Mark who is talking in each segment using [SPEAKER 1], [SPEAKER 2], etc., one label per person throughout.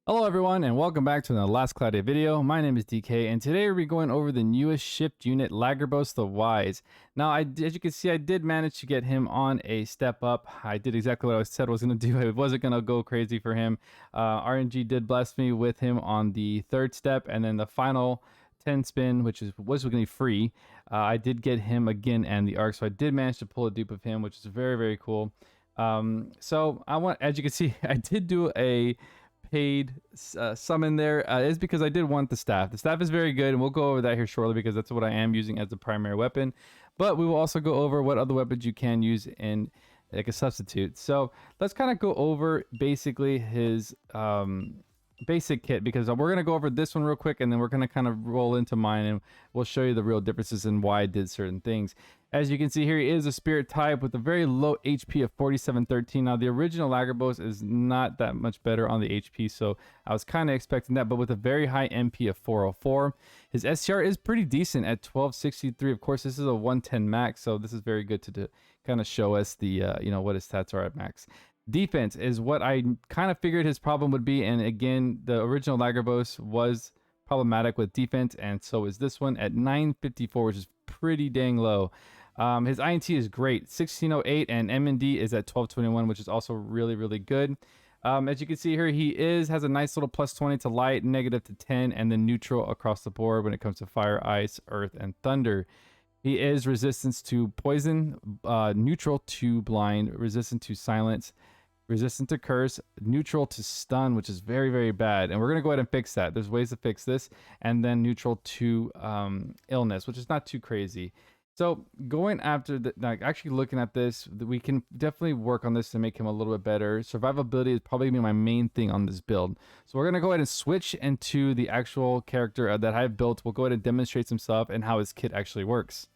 [SPEAKER 1] Hello everyone and welcome back to the last Cloudia video. My name is DK and today we're going over the newest shipped unit, Lagrobos the Wise. Now as you can see, I did manage to get him on a step up. I did exactly what I said I was going to do. It wasn't going to go crazy for him. RNG did bless me with him on the third step, and then the final 10 spin, which was going to be free. I did get him again and the arc, so I did manage to pull a dupe of him, which is very cool. So as you can see, I did do a paid summon there. Is because I did want the staff. The staff is very good, and we'll go over that here shortly because that's what I am using as the primary weapon. But we will also go over what other weapons you can use in like a substitute. So let's kind of go over basically his basic kit, because we're going to go over this one real quick and then we're going to kind of roll into mine and we'll show you the real differences in why I did certain things. As you can see here, he is a spirit type with a very low HP of 4713. Now the original Lagrobos is not that much better on the HP, so I was kind of expecting that, but with a very high MP of 404. His SCR is pretty decent at 1263. Of course, this is a 110 max, so this is very good to kind of show us the what his stats are at max. Defense is what I kind of figured his problem would be, and again, the original Lagrobos was problematic with defense, and so is this one at 954, which is pretty dang low. His INT is great, 1608, and MND is at 1221, which is also really good. As you can see here, he has a nice little plus 20 to light, negative to 10, and then neutral across the board when it comes to fire, ice, earth, and thunder. He is resistance to poison, neutral to blind, resistant to silence, resistant to curse, neutral to stun, which is very bad, and we're going to go ahead and fix that. There's ways to fix this. And then neutral to illness, which is not too crazy. So going after actually looking at this, we can definitely work on this to make him a little bit better. Survivability is probably gonna be my main thing on this build, so we're going to go ahead and switch into the actual character that I've built. We'll go ahead and demonstrate some stuff and how his kit actually works.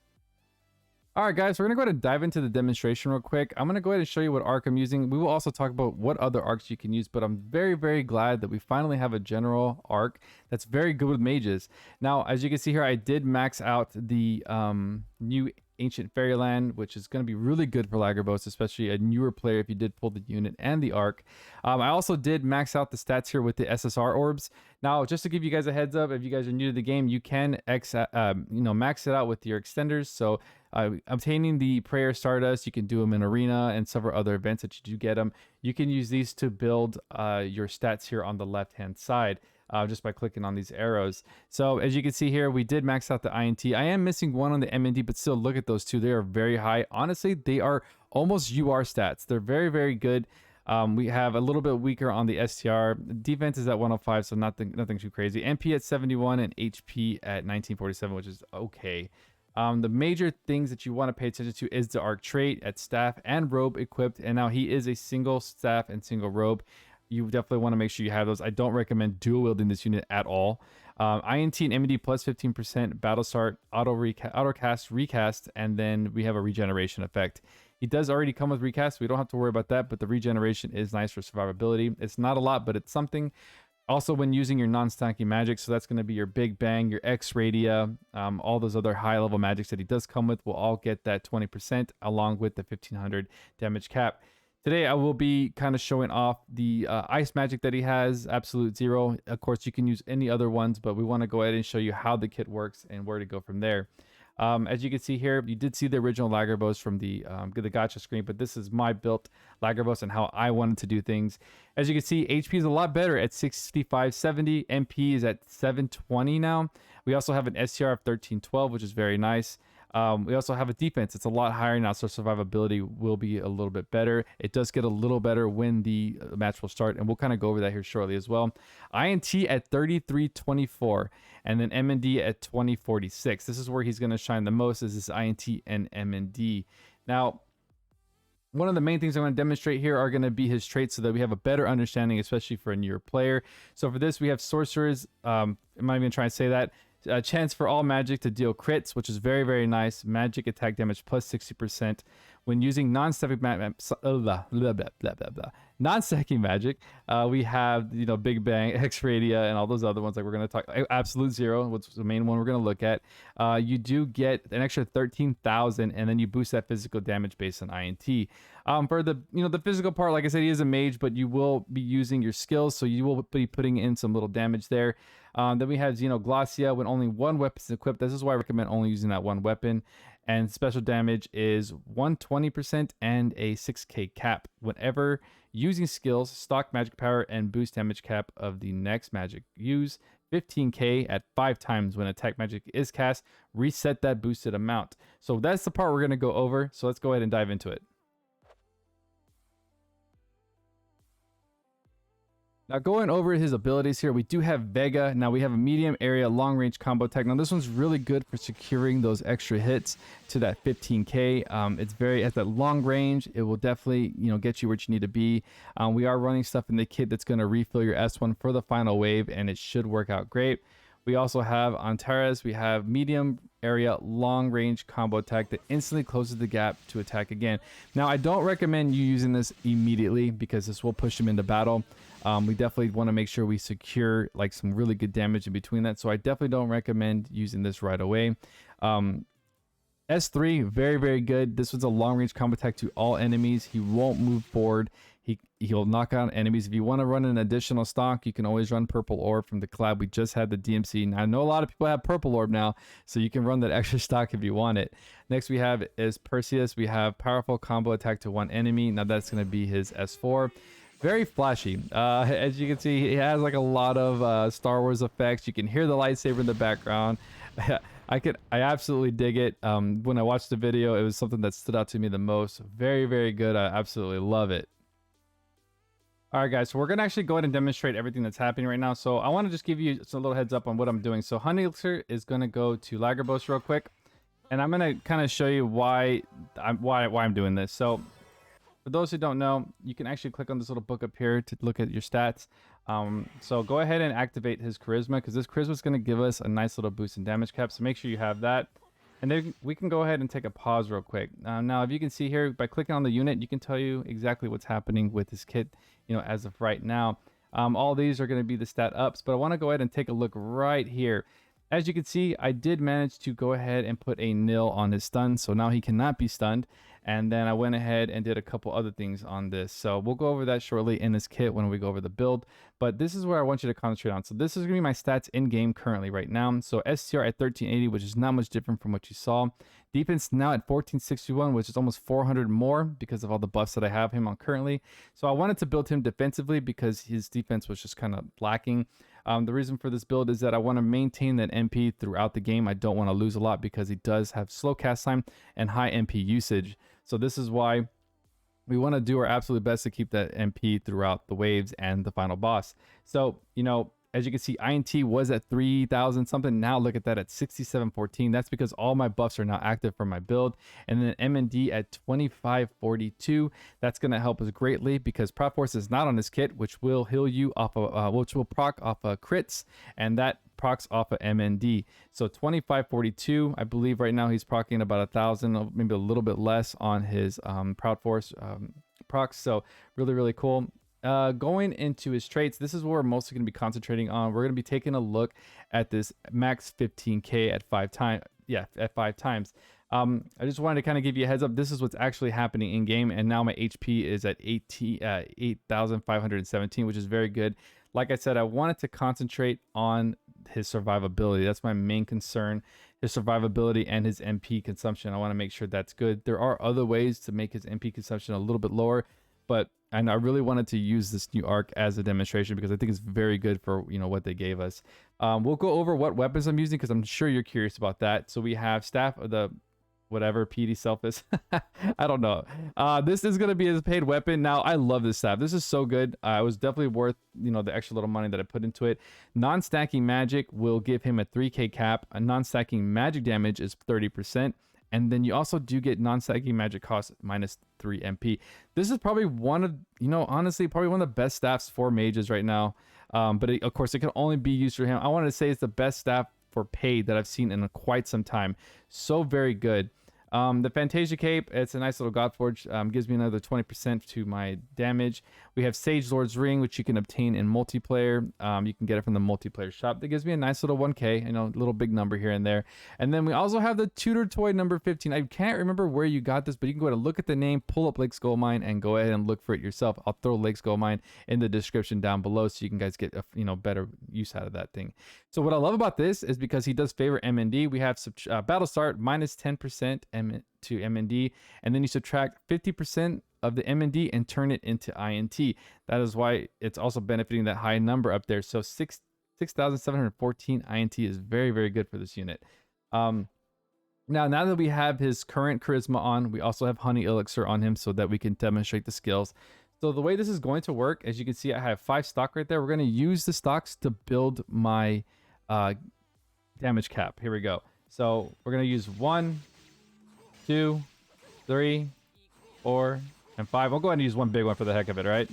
[SPEAKER 1] Alright guys, we're going to go ahead and dive into the demonstration real quick. I'm going to go ahead and show you what arc I'm using. We will also talk about what other arcs you can use, but I'm very glad that we finally have a general arc that's very good with mages. Now, as you can see here, I did max out the new Ancient Fairyland, which is going to be really good for Lagrobos, especially a newer player if you did pull the unit and the arc. I also did max out the stats here with the SSR orbs. Now, just to give you guys a heads up, if you guys are new to the game, you can max it out with your extenders. So obtaining the Prayer Stardust, you can do them in Arena and several other events that you do get them. You can use these to build your stats here on the left-hand side. Just by clicking on these arrows. So as you can see here, we did max out the INT. I am missing one on the MND, but still look at those two. They are very high. Honestly, they are almost UR stats. They're very good. We have a little bit weaker on the STR. Defense is at 105, so nothing too crazy. MP at 71 and HP at 1947, which is okay. The major things that you want to pay attention to is the arc trait at staff and robe equipped. And now he is a single staff and single robe. You definitely want to make sure you have those. I don't recommend dual wielding this unit at all. INT and MD plus 15%, battle start, auto cast, recast, and then we have a regeneration effect. He does already come with recast. We don't have to worry about that, but the regeneration is nice for survivability. It's not a lot, but it's something. Also, when using your non-stanky magic, so that's going to be your Big Bang, your X-Radia, all those other high-level magics that he does come with will all get that 20% along with the 1500 damage cap. Today, I will be kind of showing off the ice magic that he has, Absolute Zero. Of course, you can use any other ones, but we want to go ahead and show you how the kit works and where to go from there. As you can see here, you did see the original Lagrobos from the gacha screen, but this is my built Lagrobos and how I wanted to do things. As you can see, HP is a lot better at 6570. MP is at 720 now. We also have an STR of 1312, which is very nice. We also have a defense. It's a lot higher now, so survivability will be a little bit better. It does get a little better when the match will start, and we'll kind of go over that here shortly as well. INT at 3324, and then MND at 2046. This is where he's going to shine the most, is this INT and MND. Now, one of the main things I'm going to demonstrate here are going to be his traits so that we have a better understanding, especially for a newer player. So for this, we have Sorcerers. I'm not even trying to say that. Chance for all magic to deal crits, which is very nice. Magic attack damage plus 60% when using non-static Non-stacking magic, we have, you know, Big Bang, X-Radia, and all those other ones like we're going to talk. Absolute Zero, which is the main one we're going to look at. You do get an extra 13,000, and then you boost that physical damage based on INT. For the, you know, the physical part, like I said, he is a mage, but you will be using your skills, so you will be putting in some little damage there. Then we have Xenoglossia when only one weapon is equipped. This is why I recommend only using that one weapon. And special damage is 120% and a 6k cap whenever using skills, stock magic power, and boost damage cap of the next magic. Use 15k at 5 times when attack magic is cast. Reset that boosted amount. So that's the part we're going to go over. So let's go ahead and dive into it. Now going over his abilities here, we do have Vega. Now we have a medium area long range combo tech. Now this one's really good for securing those extra hits to that 15k. It's very at that long range. It will definitely, you know, get you where you need to be. We are running stuff in the kit that's going to refill your S1 for the final wave, and it should work out great. We also have Antares. We have medium area long range combo attack that instantly closes the gap to attack again. Now I don't recommend you using this immediately because this will push him into battle. We definitely want to make sure we secure like some really good damage in between that. So I definitely don't recommend using this right away. S3, very, very good. This was a long range combo attack to all enemies. He won't move forward. He'll knock out enemies. If you want to run an additional stock, you can always run Purple Orb from the collab. We just had the DMC. Now, I know a lot of people have Purple Orb now, so you can run that extra stock if you want it. Next we have is Perseus. We have powerful combo attack to one enemy. Now that's going to be his S4. Very flashy. As you can see, he has like a lot of Star Wars effects. You can hear the lightsaber in the background. I absolutely dig it. When I watched the video, it was something that stood out to me the most. Very, very good. I absolutely love it. All right, guys, so we're going to actually go ahead and demonstrate everything that's happening right now. So I want to just give you a little heads up on what I'm doing. So Honey Elixir is going to go to Lagrobos real quick, and I'm going to kind of show you why I'm doing this. So for those who don't know, you can actually click on this little book up here to look at your stats. So go ahead and activate his charisma, because this charisma is going to give us a nice little boost in damage cap. So make sure you have that. And then we can go ahead and take a pause real quick. Now, if you can see here, by clicking on the unit, you can tell you exactly what's happening with this kit, you know, as of right now. All these are going to be the stat ups, but I want to go ahead and take a look right here. As you can see, I did manage to go ahead and put a nil on his stun, so now he cannot be stunned. And then I went ahead and did a couple other things on this. So we'll go over that shortly in this kit when we go over the build. But this is where I want you to concentrate on. So this is going to be my stats in game currently right now. So STR at 1380, which is not much different from what you saw. Defense now at 1461, which is almost 400 more because of all the buffs that I have him on currently. So I wanted to build him defensively because his defense was just kind of lacking. The reason for this build is that I want to maintain that MP throughout the game. I don't want to lose a lot because he does have slow cast time and high MP usage. So this is why we want to do our absolute best to keep that MP throughout the waves and the final boss. So, you know, as you can see, INT was at 3,000 something. Now look at that at 6714. That's because all my buffs are now active for my build. And then MND at 2542. That's going to help us greatly because Prot Force is not on this kit, which will heal you off of, which will proc off of crits, and that procs off of MND. So 2542, I believe right now he's procking about 1,000, maybe a little bit less on his Proud Force procs. So really, really cool. Going into his traits, this is what we're mostly going to be concentrating on. We're going to be taking a look at this max 15k at 5 times. Yeah, at 5 times. I just wanted to kind of give you a heads up. This is what's actually happening in game, and now my HP is at 8,517, which is very good. Like I said, I wanted to concentrate on his survivability. That's my main concern. His survivability and his MP consumption. I want to make sure that's good. There are other ways to make his MP consumption a little bit lower, and I really wanted to use this new arc as a demonstration because I think it's very good for, you know, what they gave us. We'll go over what weapons I'm using because I'm sure you're curious about that. So we have Staff of the whatever PD self is. I don't know. This is going to be his paid weapon. Now, I love this staff. This is so good. It was definitely worth, you know, the extra little money that I put into it. Non-stacking magic will give him a 3k cap. A non-stacking magic damage is 30%. And then you also do get non-stacking magic cost minus 3 MP. This is probably one of, you know, honestly, probably one of the best staffs for mages right now. But of course, it can only be used for him. I wanted to say it's the best staff for paid that I've seen in quite some time. So very good. The Fantasia Cape, it's a nice little Godforge. Gives me another 20% to my damage. We have Sage Lord's Ring, which you can obtain in multiplayer. You can get it from the multiplayer shop. That gives me a nice little 1k, you know, little big number here and there. And then we also have the Tutor Toy number 15. I can't remember where you got this, but you can go ahead and look at the name, pull up Lake's Gold Mine, and go ahead and look for it yourself. I'll throw Lake's Gold Mine in the description down below so you can guys get a, you know, better use out of that thing. So what I love about this is because he does favor MND. We have battle start minus 10% to MND, and then you subtract 50% of the MND and turn it into INT. That is why it's also benefiting that high number up there. So 6,714 INT is very, very good for this unit. Now that we have his current charisma on, we also have honey elixir on him so that we can demonstrate the skills. So the way this is going to work, as you can see, I have 5 stock right there. We're going to use the stocks to build my damage cap. Here we go. So we're going to use 1, 2, 3, 4, and 5. We'll go ahead and use one big one for the heck of it, right?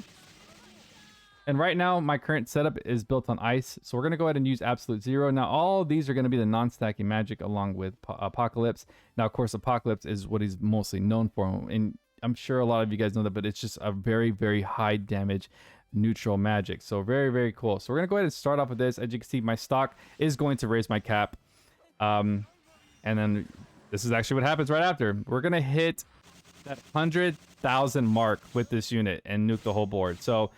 [SPEAKER 1] And right now, my current setup is built on ice. So we're going to go ahead and use absolute 0. Now, all of these are going to be the non-stacking magic along with Apocalypse. Now, of course, Apocalypse is what he's mostly known for. And I'm sure a lot of you guys know that, but it's just a very, very high damage neutral magic. So very, very cool. So we're going to go ahead and start off with this. As you can see, my stock is going to raise my cap. And then this is actually what happens right after. We're going to hit that 100,000 mark with this unit and nuke the whole board. So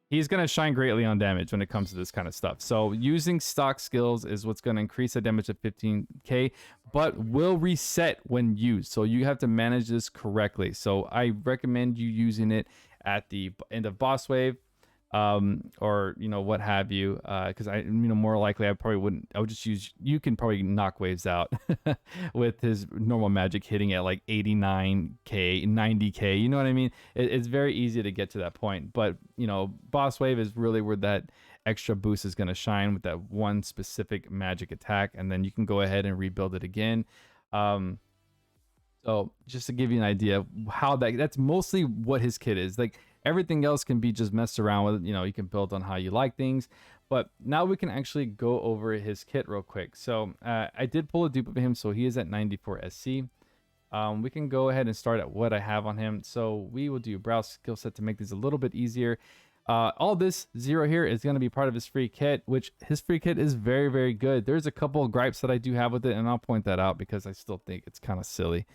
[SPEAKER 1] he's going to shine greatly on damage when it comes to this kind of stuff. So using stock skills is what's going to increase the damage to 15k, but will reset when used. So you have to manage this correctly. So I recommend you using it at the end of boss wave, or you know, what have you, because I, you know, more likely I probably wouldn't. I would just use, you can probably knock waves out with his normal magic hitting at like 89k, 90k, you know what I mean? It's very easy to get to that point, but you know, boss wave is really where that extra boost is going to shine with that one specific magic attack, and then you can go ahead and rebuild it again. So just to give you an idea of how that's mostly what his kit is like. Everything else can be just messed around with, you know, you can build on how you like things. But now we can actually go over his kit real quick. So I did pull a dupe of him, so he is at 94 SC. We can go ahead and start at what I have on him. So we will do browse skill set to make these a little bit easier. All this 0 here is going to be part of his free kit, which his free kit is very, very good. There's a couple of gripes that I do have with it, and I'll point that out because I still think it's kind of silly.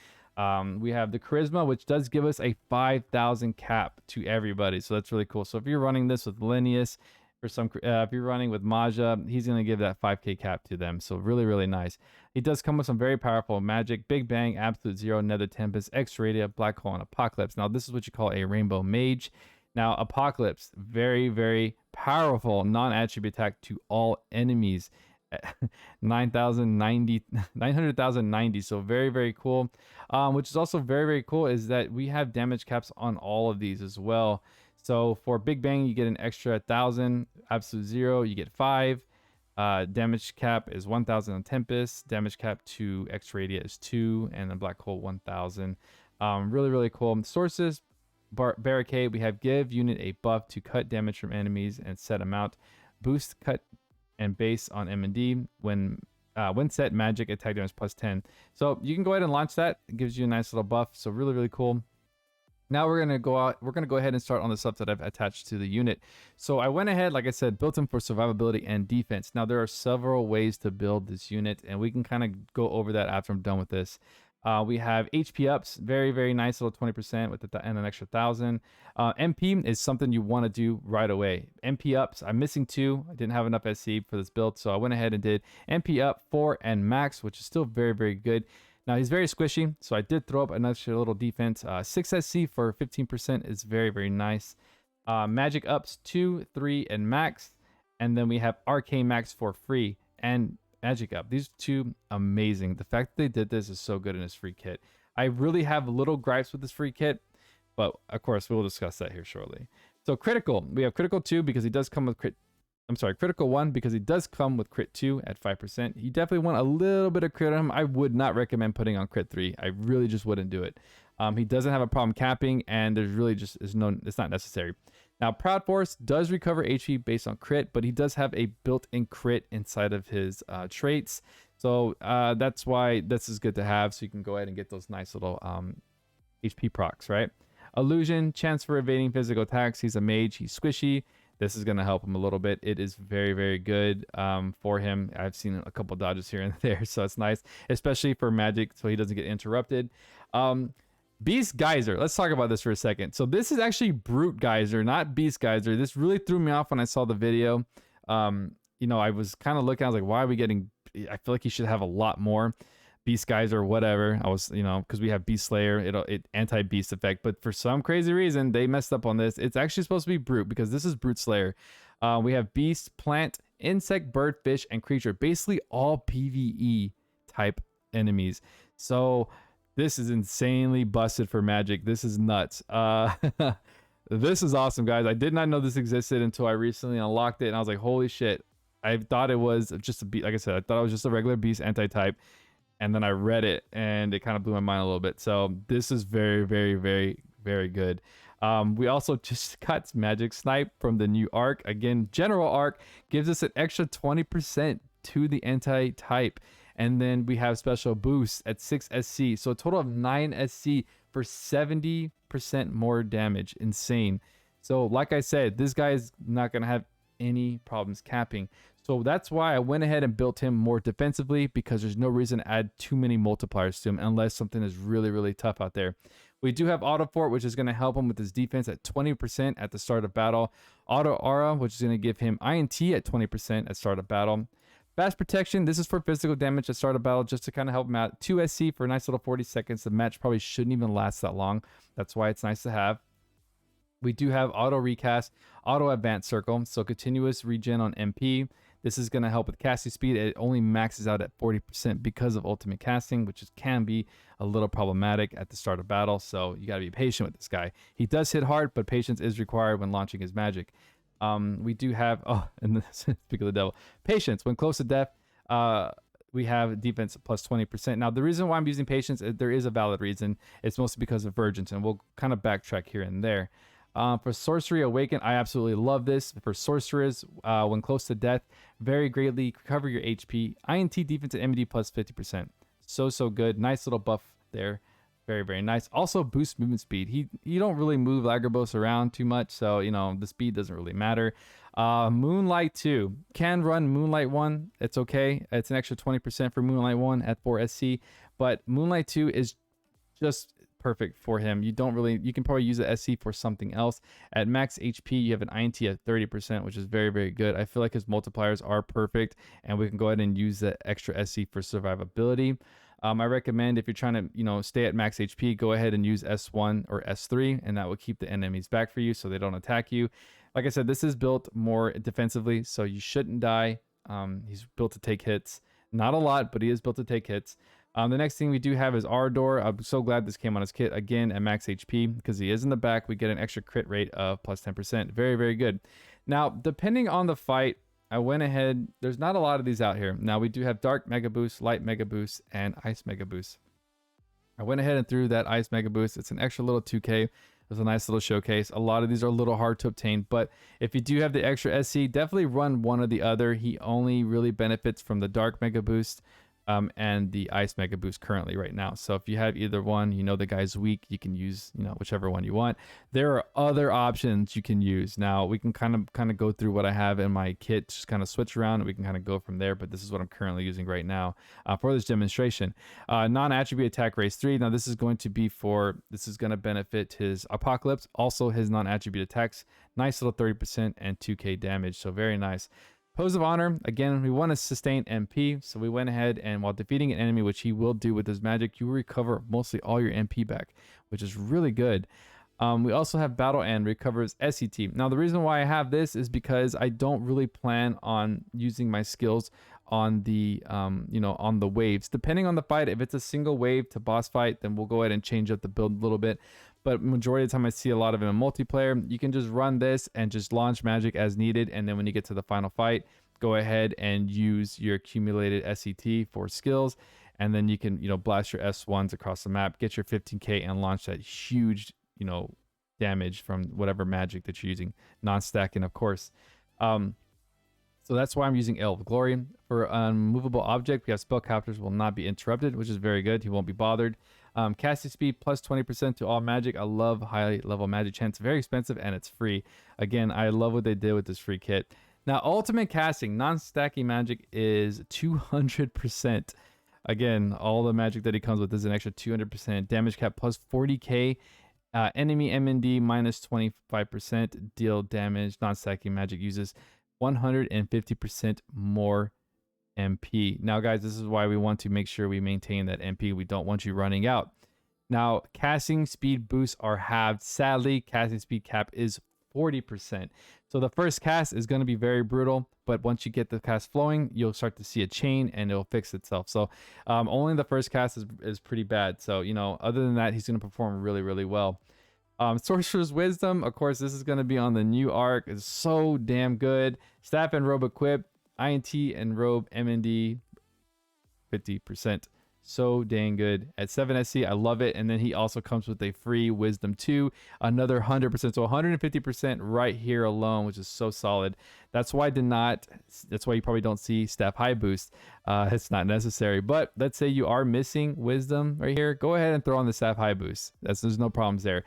[SPEAKER 1] We have the charisma, which does give us a 5,000 cap to everybody, so that's really cool. So if you're running this with Linnaeus, for some, if you're running with Maja, he's going to give that 5k cap to them. So really, really nice. He does come with some very powerful magic: Big Bang, Absolute Zero, Nether Tempest, X-Radia, Black Hole, and Apocalypse. Now this is what you call a Rainbow Mage. Now Apocalypse, very, very powerful non-attribute attack to all enemies. 900,090, so very, very cool. Which is also very, very cool is that we have damage caps on all of these as well. So for Big Bang, you get an extra 1,000. Absolute Zero, you get 5. Damage cap is 1,000 on Tempest. Damage cap to X-Radia is 2, and then Black Hole 1,000. Really, really cool. Sources: Barricade. We have give unit a buff to cut damage from enemies and set amount. Boost cut and base on M&D when set magic attack damage plus 10. So you can go ahead and launch that. It gives you a nice little buff. So really, really cool. Now we're gonna go ahead and start on the stuff that I've attached to the unit. So I went ahead, like I said, built him for survivability and defense. Now there are several ways to build this unit, and we can kind of go over that after I'm done with this. We have HP ups, very, very nice little 20% with and an extra 1,000. MP is something you want to do right away. MP ups, I'm missing 2. I didn't have enough SC for this build, so I went ahead and did MP up 4 and max, which is still very, very good. Now he's very squishy, so I did throw up an extra little defense. 6 SC for 15% is very, very nice. Magic ups 2, 3, and max, and then we have Arcane max for free and magic up. These two amazing. The fact that they did this is so good in his free kit. I really have little gripes with this free kit, but of course we'll discuss that here shortly. So critical, we have critical 2 because he does come with critical 1 because he does come with crit 2 at 5%. You definitely want a little bit of crit on him. I would not recommend putting on crit 3. I really just wouldn't do it. He doesn't have a problem capping, and there's really just it's not necessary. Now, Proud Force does recover HP based on crit, but he does have a built-in crit inside of his traits. So that's why this is good to have. So you can go ahead and get those nice little HP procs, right? Illusion, chance for evading physical attacks. He's a mage. He's squishy. This is going to help him a little bit. It is very, very good for him. I've seen a couple dodges here and there, so it's nice, especially for magic, so he doesn't get interrupted. Beast Geyser. Let's talk about this for a second. So this is actually Brute Geyser, not Beast Geyser. This really threw me off when I saw the video. You know, I was kind of looking, I was like, why are we getting... I feel like he should have a lot more. Beast Geyser, whatever. I was, you know, because we have Beast Slayer, it anti-beast effect, but for some crazy reason they messed up on this. It's actually supposed to be Brute because this is Brute Slayer. We have Beast, Plant, Insect, Bird, Fish, and Creature, basically all PvE type enemies. So this is insanely busted for magic. This is nuts. This is awesome, guys. I did not know this existed until I recently unlocked it, and I was like, holy shit. I thought it was just a beast. Like I said, I thought it was just a regular beast anti-type. And then I read it and it kind of blew my mind a little bit. So this is very, very, very, very good. We also just got Magic Snipe from the new arc. Again, General Arc gives us an extra 20% to the anti-type. And then we have special boosts at 6 SC. So a total of 9 SC for 70% more damage. Insane. So like I said, this guy is not going to have any problems capping. So that's why I went ahead and built him more defensively, because there's no reason to add too many multipliers to him unless something is really, really tough out there. We do have Auto Fort, which is going to help him with his defense at 20% at the start of battle. Auto Aura, which is going to give him INT at 20% at start of battle. Fast Protection, this is for physical damage at start of battle, just to kind of help him out. 2 SC for a nice little 40 seconds. The match probably shouldn't even last that long. That's why it's nice to have. We do have Auto Recast, Auto Advance Circle, so continuous regen on MP. This is going to help with casting speed. It only maxes out at 40% because of ultimate casting, which can be a little problematic at the start of battle. So you got to be patient with this guy. He does hit hard, but patience is required when launching his magic. We do have, and speak of the devil, patience when close to death. We have defense plus 20%. Now, the reason why I'm using patience, there is a valid reason. It's mostly because of Virgins, and we'll kind of backtrack here and there. For Sorcery Awaken, I absolutely love this. For Sorcerers, when close to death, very greatly recover your HP. INT defense and MD plus 50%. So good. Nice little buff there. Very, very nice. Also boost movement speed. You don't really move Lagrobos around too much, so you know the speed doesn't really matter. Moonlight 2 can run Moonlight 1. It's okay. It's an extra 20% for Moonlight 1 at 4 SC, but Moonlight 2 is just perfect for him. You can probably use the SC for something else. At max HP, you have an INT at 30%, which is very, very good. I feel like his multipliers are perfect, and we can go ahead and use the extra SC for survivability. I recommend if you're trying to, stay at max HP, go ahead and use S1 or S3, and that will keep the enemies back for you so they don't attack you. Like I said, this is built more defensively, so you shouldn't die. He's built to take hits. Not a lot, but he is built to take hits. The next thing we do have is Ardor. I'm so glad this came on his kit again at max HP, because he is in the back. We get an extra crit rate of plus 10%. Very, very good. Now, depending on the fight, I went ahead. There's not a lot of these out here. Now, we do have Dark Mega Boost, Light Mega Boost, and Ice Mega Boost. I went ahead and threw that Ice Mega Boost. It's an extra little 2K. It's a nice little showcase. A lot of these are a little hard to obtain, but if you do have the extra SC, definitely run one or the other. He only really benefits from the Dark Mega Boost and the Ice Mega Boost currently right now. So if you have either one, the guy's weak, you can use, whichever one you want. There are other options you can use. Now we can kind of go through what I have in my kit, just kind of switch around, and we can kind of go from there. But this is what I'm currently using right now for this demonstration. Non-attribute attack race 3. Now this is going to benefit his Apocalypse, also his non-attribute attacks. Nice little 30% and 2k damage. So very nice. Pose of Honor, again, we want to sustain MP, so we went ahead and while defeating an enemy, which he will do with his magic, you will recover mostly all your MP back, which is really good. We also have Battle End, recovers SCT. Now, the reason why I have this is because I don't really plan on using my skills on the, on the waves. Depending on the fight, if it's a single wave to boss fight, then we'll go ahead and change up the build a little bit. But majority of the time I see a lot of it in multiplayer. You can just run this and just launch magic as needed. And then when you get to the final fight, go ahead and use your accumulated SCT for skills. And then you can, blast your S1s across the map, get your 15k and launch that huge, damage from whatever magic that you're using, non-stacking, of course. So that's why I'm using Ale of Glory. For unmovable object, we have spell captures will not be interrupted, which is very good. He won't be bothered. Casting speed plus 20% to all magic. I love high level magic chance. Very expensive and it's free. Again, I love what they did with this free kit. Now, ultimate casting, non-stacking magic is 200%. Again, all the magic that he comes with is an extra 200%. Damage cap plus 40k. Enemy MND minus 25%. Deal damage. Non-stacking magic uses 150% more MP. Now, guys, this is why we want to make sure we maintain that MP. We don't want you running out. Now, casting speed boosts are halved. Sadly, casting speed cap is 40%. So the first cast is going to be very brutal, but once you get the cast flowing, you'll start to see a chain and it'll fix itself. So only the first cast is pretty bad. So, you know, other than that, he's going to perform really, really well. Sorcerer's Wisdom, of course, this is going to be on the new arc. It's so damn good. Staff and Robe equip, INT and Robe MND 50%. So dang good. At 7 SC, I love it. And then he also comes with a free Wisdom 2, another 100%. So 150% right here alone, which is so solid. That's why that's why you probably don't see Staff High Boost. It's not necessary. But let's say you are missing Wisdom right here. Go ahead and throw on the Staff High Boost. There's no problems there.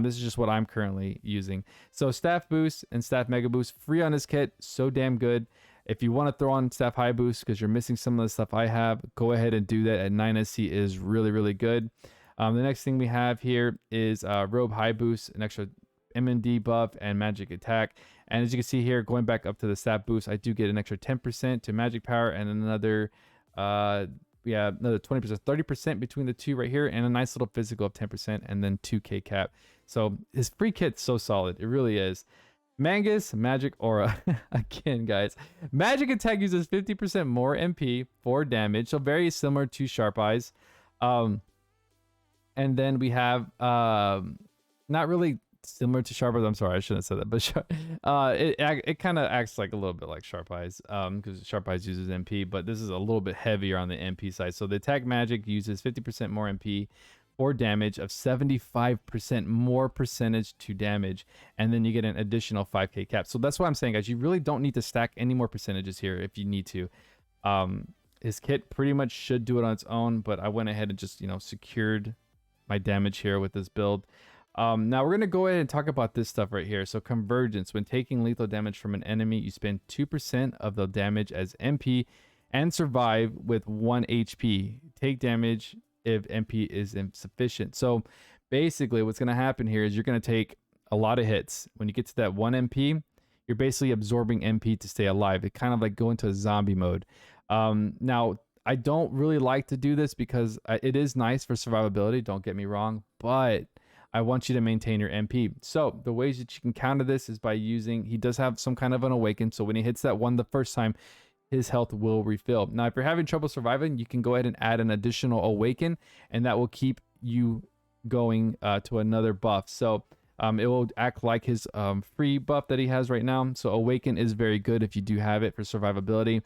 [SPEAKER 1] This is just what I'm currently using. So Staff Boost and Staff Mega Boost free on this kit. So damn good. If you want to throw on Staff High Boost because you're missing some of the stuff I have, go ahead and do that at 9 SC is really, really good. The next thing we have here is Robe High Boost, an extra MND buff and magic attack. And as you can see here, going back up to the stat boost, I do get an extra 10% to magic power and another another 20%, 30% between the two right here, and a nice little physical of 10% and then 2k cap. So his free kit's so solid. It really is. Mangus Magic Aura. Again, guys, magic attack uses 50% more MP for damage, so very similar to Sharp Eyes. And then we have not really similar to Sharp Eyes. I'm sorry, I shouldn't have said that, but it kind of acts like a little bit like Sharp Eyes, because Sharp Eyes uses MP, but this is a little bit heavier on the MP side. So the attack magic uses 50% more MP or damage of 75% more percentage to damage, and then you get an additional 5k cap. So that's what I'm saying, guys. You really don't need to stack any more percentages here if you need to. His kit pretty much should do it on its own, but I went ahead and just, you know, secured my damage here with this build. Now we're gonna go ahead and talk about this stuff right here. So convergence: when taking lethal damage from an enemy, you spend 2% of the damage as MP and survive with 1 HP. Take damage if MP is insufficient. So basically what's going to happen here is you're going to take a lot of hits. When you get to that 1 MP, you're basically absorbing MP to stay alive. It kind of like go into a zombie mode. Now, I don't really like to do this because it is nice for survivability, don't get me wrong, but I want you to maintain your MP. So the ways that you can counter this is by using, he does have some kind of an awaken. So when he hits that one the first time, his health will refill. Now, if you're having trouble surviving, you can go ahead and add an additional awaken, and that will keep you going to another buff. So it will act like his free buff that he has right now. So awaken is very good if you do have it for survivability.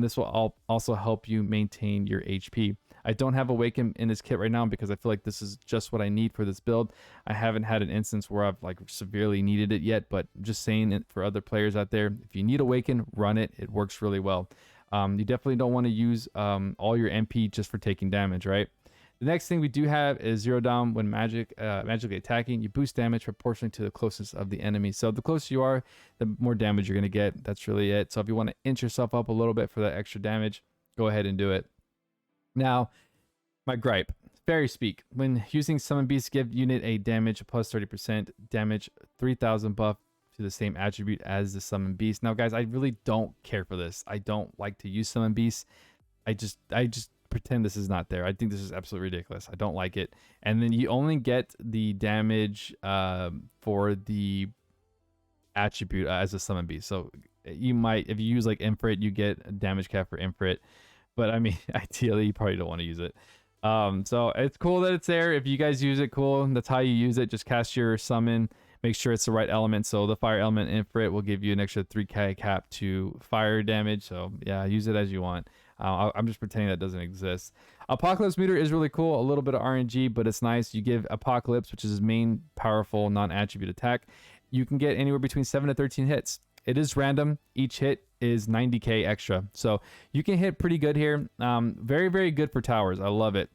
[SPEAKER 1] This will also help you maintain your HP. I don't have awaken in this kit right now because I feel like this is just what I need for this build. I haven't had an instance where I've like severely needed it yet, but just saying it for other players out there, if you need awaken, run it. It works really well. You definitely don't want to use all your MP just for taking damage, right? The next thing we do have is Zero Dom. When magically attacking, you boost damage proportionally to the closest of the enemy. So the closer you are, the more damage you're going to get. That's really it. So if you want to inch yourself up a little bit for that extra damage, go ahead and do it. Now, my gripe, Fairy Speak. When using Summon Beast, give unit a damage plus 30%, damage 3000 buff to the same attribute as the Summon Beast. Now, guys, I really don't care for this. I don't like to use Summon Beast. I just pretend this is not there. I think this is absolutely ridiculous. I don't like it. And then you only get the damage for the attribute as a Summon Beast. So you might, if you use like Infrit, you get a damage cap for Infrit. But I mean, ideally, you probably don't want to use it. So it's cool that it's there. If you guys use it, cool. That's how you use it. Just cast your summon. Make sure it's the right element. So the fire element Infrit will give you an extra 3k cap to fire damage. So yeah, use it as you want. I'm just pretending that doesn't exist. Apocalypse Meter is really cool. A little bit of RNG, but it's nice. You give Apocalypse, which is his main powerful non-attribute attack. You can get anywhere between 7 to 13 hits. It is random. Each hit is 90k extra, so you can hit pretty good here. Very, very good for towers. I love it.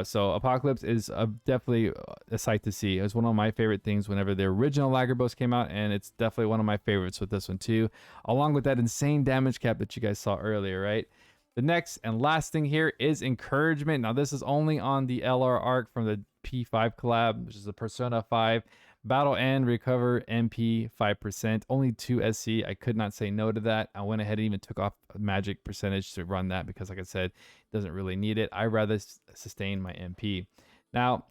[SPEAKER 1] So Apocalypse is definitely a sight to see. It was one of my favorite things whenever the original Lagrobos came out, and it's definitely one of my favorites with this one too, along with that insane damage cap that you guys saw earlier, right? The next and last thing here is Encouragement. Now this is only on the LR arc from the P5 collab, which is the Persona 5. Battle and recover MP 5%. Only 2 SC. I could not say no to that. I went ahead and even took off magic percentage to run that because, like I said, it doesn't really need it. I rather sustain my MP. Now,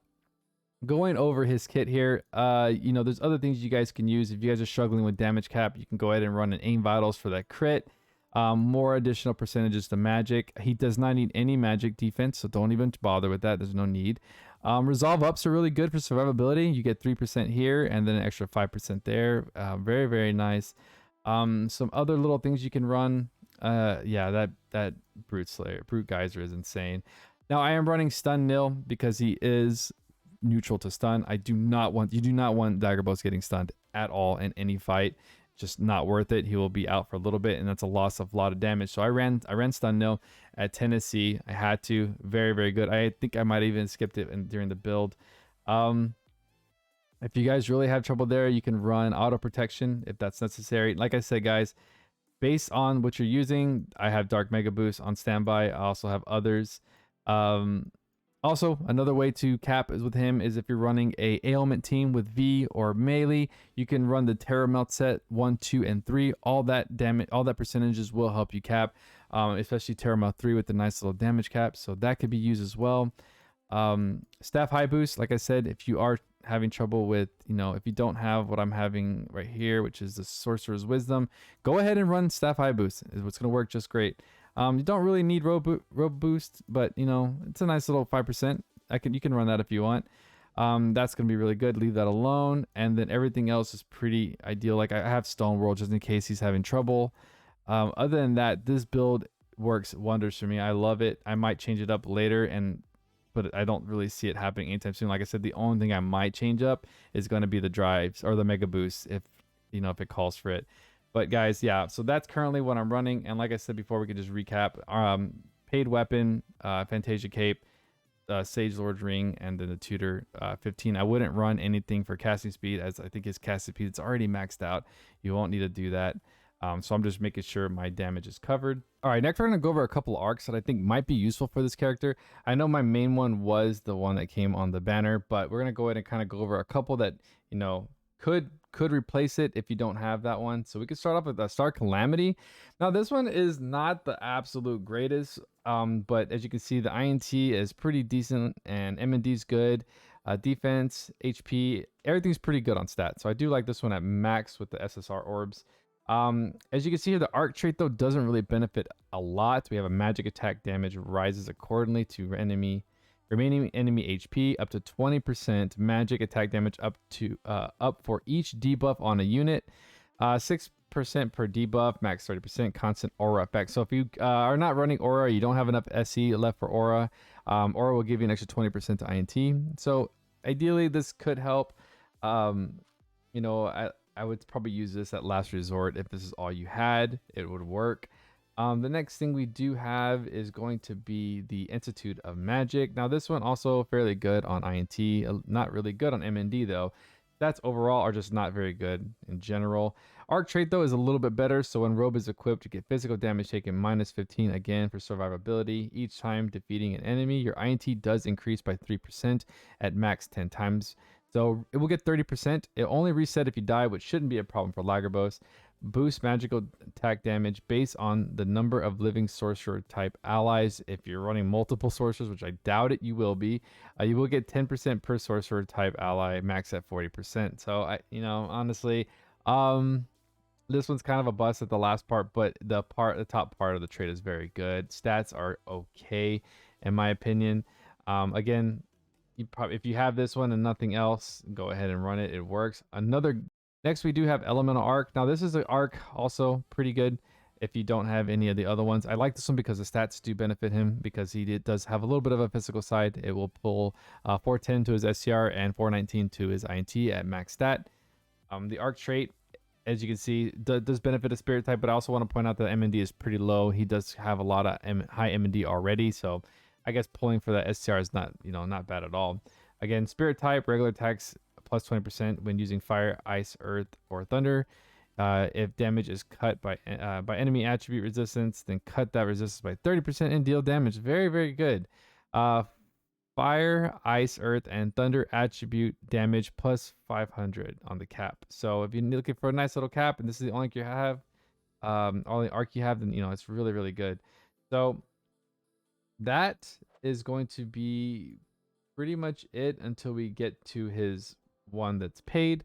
[SPEAKER 1] going over his kit here, you know, there's other things you guys can use. If you guys are struggling with damage cap, you can go ahead and run an Aim Vitals for that crit. More additional percentages to magic. He does not need any magic defense, so don't even bother with that. There's no need. Resolve ups are really good for survivability. You get 3% here and then an extra 5% there. Very, very nice. Some other little things you can run. Yeah, that Brute Geyser is insane. Now I am running stun nil because he is neutral to stun. You do not want Lagrobos getting stunned at all in any fight. Just not worth it. He will be out for a little bit, and that's a loss of a lot of damage. So I ran stun nil at Tennessee. I had to. Very, very good. I think I might even skipped it during the build. If you guys really have trouble there, you can run auto protection if that's necessary. Like I said, guys, based on what you're using, I have Dark Mega Boost on standby. I also have others. Also, another way to cap is with him is if you're running a ailment team with V or melee, you can run the Terra Melt set 1, 2, and 3. All that damage, all that percentages will help you cap, especially Terra Melt 3 with the nice little damage cap. So that could be used as well. Staff High Boost, like I said, if you are having trouble with, you know, if you don't have what I'm having right here, which is the Sorcerer's Wisdom, go ahead and run Staff High Boost. It's going to work just great. You don't really need robe boost, but you know, it's a nice little 5%. You can run that if you want. That's gonna be really good. Leave that alone, and then everything else is pretty ideal. Like I have Stone World just in case he's having trouble. Other than that, this build works wonders for me. I love it. I might change it up later, but I don't really see it happening anytime soon. Like I said, the only thing I might change up is going to be the drives or the Mega Boost if it calls for it. But guys, yeah, so that's currently what I'm running. And like I said before, we can just recap. Paid weapon, Fantasia Cape, Sage Lord's Ring, and then the Tutor 15. I wouldn't run anything for casting speed, as I think his casting speed is already maxed out. You won't need to do that. So I'm just making sure my damage is covered. All right, next we're going to go over a couple arcs that I think might be useful for this character. I know my main one was the one that came on the banner, but we're going to go ahead and kind of go over a couple that, you know, could replace it if you don't have that one. So we can start off with the Star Calamity. Now this one is not the absolute greatest, but as you can see, the INT is pretty decent and M&D is good. Defense, HP, everything's pretty good on stats. So I do like this one at max with the SSR orbs. As you can see here, the arc trait though doesn't really benefit a lot. We have a magic attack damage rises accordingly to remaining enemy HP up to 20%, magic attack damage up for each debuff on a unit, 6% per debuff, max 30%, constant aura effect. So if you are not running aura, you don't have enough SC left for aura, aura will give you an extra 20% to INT. So ideally this could help. You know, I would probably use this at last resort. If this is all you had, it would work. The next thing we do have is going to be the Institute of Magic. Now this one also fairly good on INT, not really good on MND though. Stats overall are just not very good in general. Arc trait though is a little bit better, so when Robe is equipped, you get physical damage taken minus 15 again for survivability. Each time defeating an enemy, your INT does increase by 3% at max 10 times. So it will get 30%. It only reset if you die, which shouldn't be a problem for Lagrobos. Boost magical attack damage based on the number of living sorcerer type allies. If you're running multiple sorcerers, which I doubt it, you will be, you will get 10% per sorcerer type ally, max at 40%. So honestly, this one's kind of a bust at the last part, but the top part of the trait is very good. Stats are okay, in my opinion. Again, if you have this one and nothing else, go ahead and run it. It works. Next, we do have Elemental Arc. Now, this is an arc also pretty good if you don't have any of the other ones. I like this one because the stats do benefit him because he does have a little bit of a physical side. It will pull 410 to his SCR and 419 to his INT at max stat. The arc trait as you can see, does benefit a spirit type, but I also want to point out that MND is pretty low. He does have a lot of high MND already, so I guess pulling for that STR is not, not bad at all. Again, spirit type, regular attacks plus 20% when using fire, ice, earth, or thunder. If damage is cut by enemy attribute resistance, then cut that resistance by 30% and deal damage. Very, very good. Fire, ice, earth, and thunder attribute damage plus 500 on the cap. So if you're looking for a nice little cap and this is the only you have, only arc you have, then it's really, really good. So that is going to be pretty much it until we get to his one that's paid.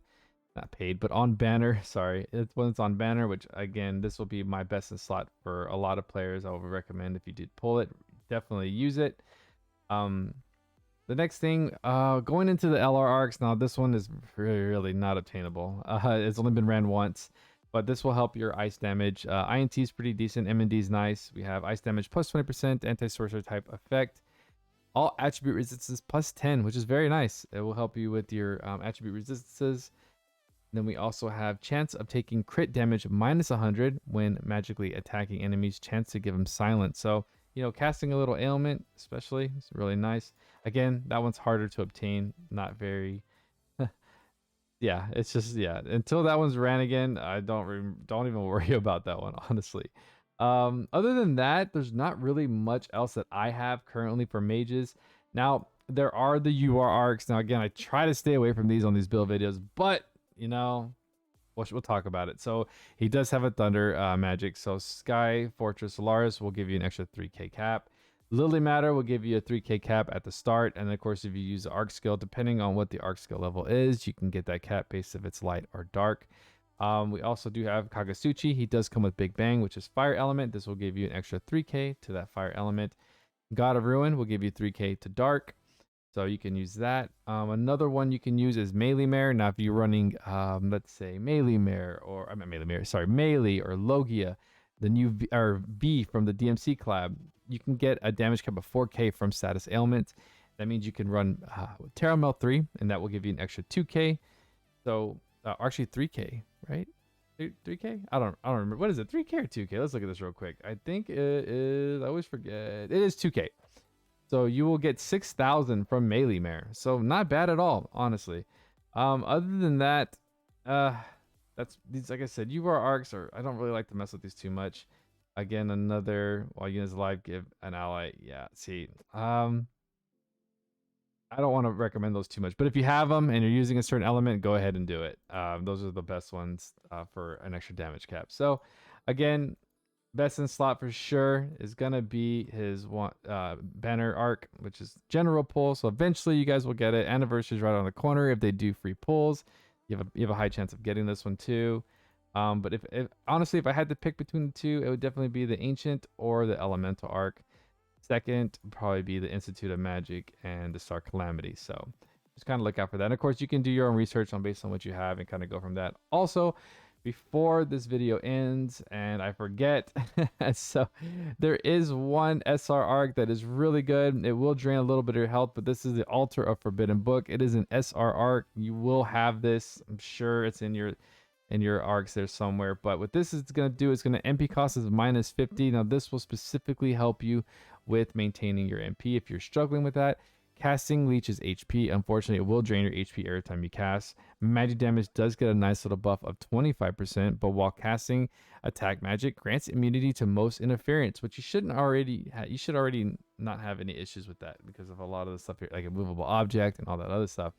[SPEAKER 1] Not paid, but on banner. Sorry, it's when it's on banner, which again, this will be my best in slot for a lot of players. I would recommend if you did pull it, definitely use it. The next thing, going into the LR arcs. Now this one is really not obtainable. It's only been ran once, but this will help your ice damage. INT is pretty decent. MND is nice. We have ice damage plus 20%, anti-sorcerer type effect. All attribute resistances plus 10, which is very nice. It will help you with your attribute resistances. Then we also have chance of taking crit damage minus 100 when magically attacking enemies. Chance to give them silence. So, casting a little ailment, especially, is really nice. Again, that one's harder to obtain. Not very. Yeah, it's just Until that one's ran again, I don't even worry about that one, honestly. Other than that, there's not really much else that I have currently for mages. Now, there are the UR arcs. Now, again, I try to stay away from these on these build videos, but we'll talk about it. So he does have a thunder magic. So Sky Fortress Solaris will give you an extra 3k cap. Lily Matter will give you a 3k cap at the start. And of course, if you use the arc skill, depending on what the arc skill level is, you can get that cap based if it's light or dark. We also do have Kagasuchi. He does come with Big Bang, which is fire element. This will give you an extra 3k to that fire element. God of Ruin will give you 3k to dark. So you can use that. Another one you can use is Melee Mare. Now, if you're running, let's say Melee Mare, or Melee or Logia, the new V from the DMC collab, you can get a damage cap of 4k from status ailment. That means you can run Terra Mel 3, and that will give you an extra 2k. So actually 3k, right? 3k? I don't remember. What is it? 3k or 2k? Let's look at this real quick. I think it is. I always forget. It is 2k. So you will get 6,000 from Melee Mare. So not bad at all, honestly. Other than that, that's these. Like I said, UR arcs are. I don't really like to mess with these too much. Again, another while units alive, give an ally. Yeah. See, I don't want to recommend those too much. But if you have them and you're using a certain element, go ahead and do it. Those are the best ones for an extra damage cap. So, again, best in slot for sure is gonna be his one banner arc, which is general pull. So eventually you guys will get it. Anniversary is right on the corner. If they do free pulls, you have a high chance of getting this one too. But if honestly, if I had to pick between the two, it would definitely be the ancient or the elemental arc. Second would probably be the Institute of Magic and the Star Calamity. So just kind of look out for that. And of course, you can do your own research on based on what you have and kind of go from that. Also, before this video ends and I forget, so there is one SR arc that is really good. It will drain a little bit of your health, but this is the Altar of Forbidden Book. It is an SR arc. You will have this. I'm sure it's in your arcs there somewhere. But what this is going to do is going to MP cost is minus 50. Now this will specifically help you with maintaining your MP if you're struggling with that. Casting leeches HP. Unfortunately, it will drain your HP every time you cast. Magic damage does get a nice little buff of 25%, but while casting attack magic, grants immunity to most interference, which you should already not have any issues with that because of a lot of the stuff here, like a movable object and all that other stuff.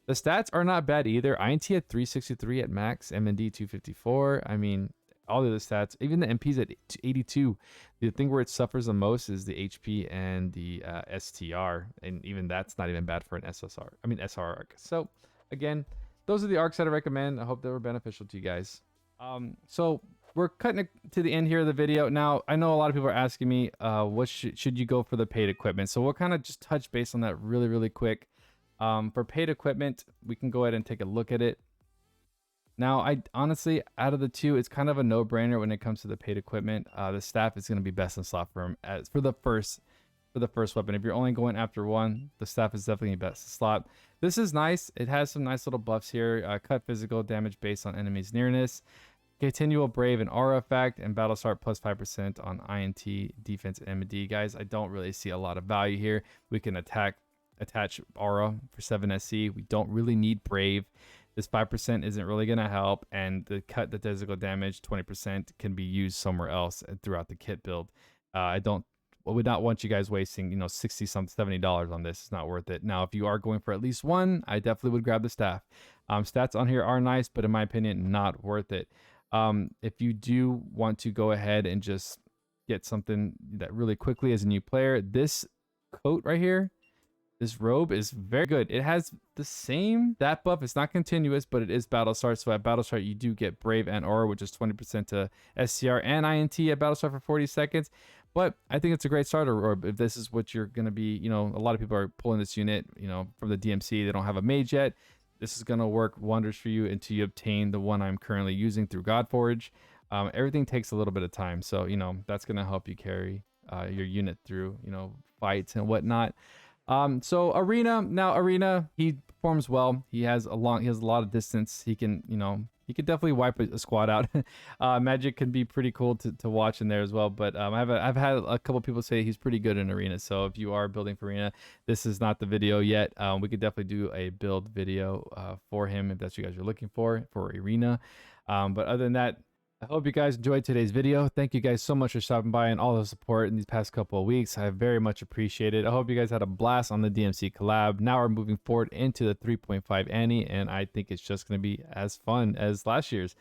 [SPEAKER 1] The stats are not bad either. INT at 363 at max, MND 254. I mean, all the other stats, even the MP's at 82. The thing where it suffers the most is the HP and the STR, and even that's not even bad for an SR arc. So again, those are the arcs that I recommend. I hope they were beneficial to you guys. So we're cutting it to the end here of the video. Now, I know a lot of people are asking me, what should you go for the paid equipment? So we'll kind of just touch base on that really, really quick. For paid equipment, we can go ahead and take a look at it. Now, I honestly, out of the two, it's kind of a no-brainer when it comes to the paid equipment. The staff is going to be best in slot for him for the first weapon. If you're only going after one, the staff is definitely best in slot. This is nice. It has some nice little buffs here. Cut physical damage based on enemies nearness, continual brave and aura effect, and battle start plus 5% on INT, defense, and MD. Guys, I don't really see a lot of value here. We can attach aura for 7 SC. We don't really need brave. This 5% isn't really going to help, and the physical damage 20% can be used somewhere else throughout the kit build. I would not want you guys wasting, you know, $70 on this. It's not worth it. Now, if you are going for at least one, I definitely would grab the staff. Stats on here are nice, but in my opinion, not worth it. If you do want to go ahead and just get something that really quickly as a new player, this coat right here, this robe is very good. It has the same that buff. It's not continuous, but it is battle start. So at battle start, you do get brave and aura, which is 20% to SCR and INT at battle start for 40 seconds. But I think it's a great starter robe if this is what you're going to be. You know, a lot of people are pulling this unit, you know, from the DMC. They don't have a mage yet. This is going to work wonders for you until you obtain the one I'm currently using through Godforge. Everything takes a little bit of time. So, you know, that's going to help you carry your unit through, you know, fights and whatnot. So Arena, he performs well. He has a lot of distance. He can, you know, he could definitely wipe a squad out. Magic can be pretty cool to watch in there as well. But I've had a couple people say he's pretty good in Arena. So if you are building for Arena, this is not the video yet. We could definitely do a build video for him if that's what you guys are looking for Arena. But other than that, I hope you guys enjoyed today's video. Thank you guys so much for stopping by and all the support in these past couple of weeks. I very much appreciate it. I hope you guys had a blast on the DMC collab. Now we're moving forward into the 3.5 Annie, and I think it's just going to be as fun as last year's.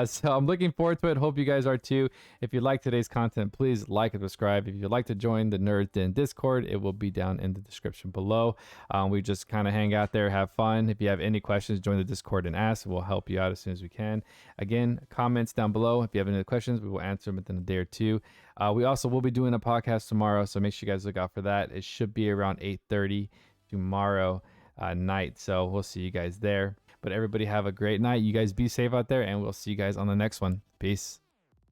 [SPEAKER 1] So I'm looking forward to it. Hope you guys are too. If you like today's content, please like and subscribe. If you'd like to join the Nerds Den Discord, it will be down in the description below. We just kind of hang out there, have fun. If you have any questions, join the Discord and ask. We'll help you out as soon as we can. Again, comments down below. If you have any questions, we will answer them within a day or two. We also will be doing a podcast tomorrow, so make sure you guys look out for that. It should be around 8:30 tomorrow night. So we'll see you guys there. But everybody have a great night. You guys be safe out there, and we'll see you guys on the next one. Peace.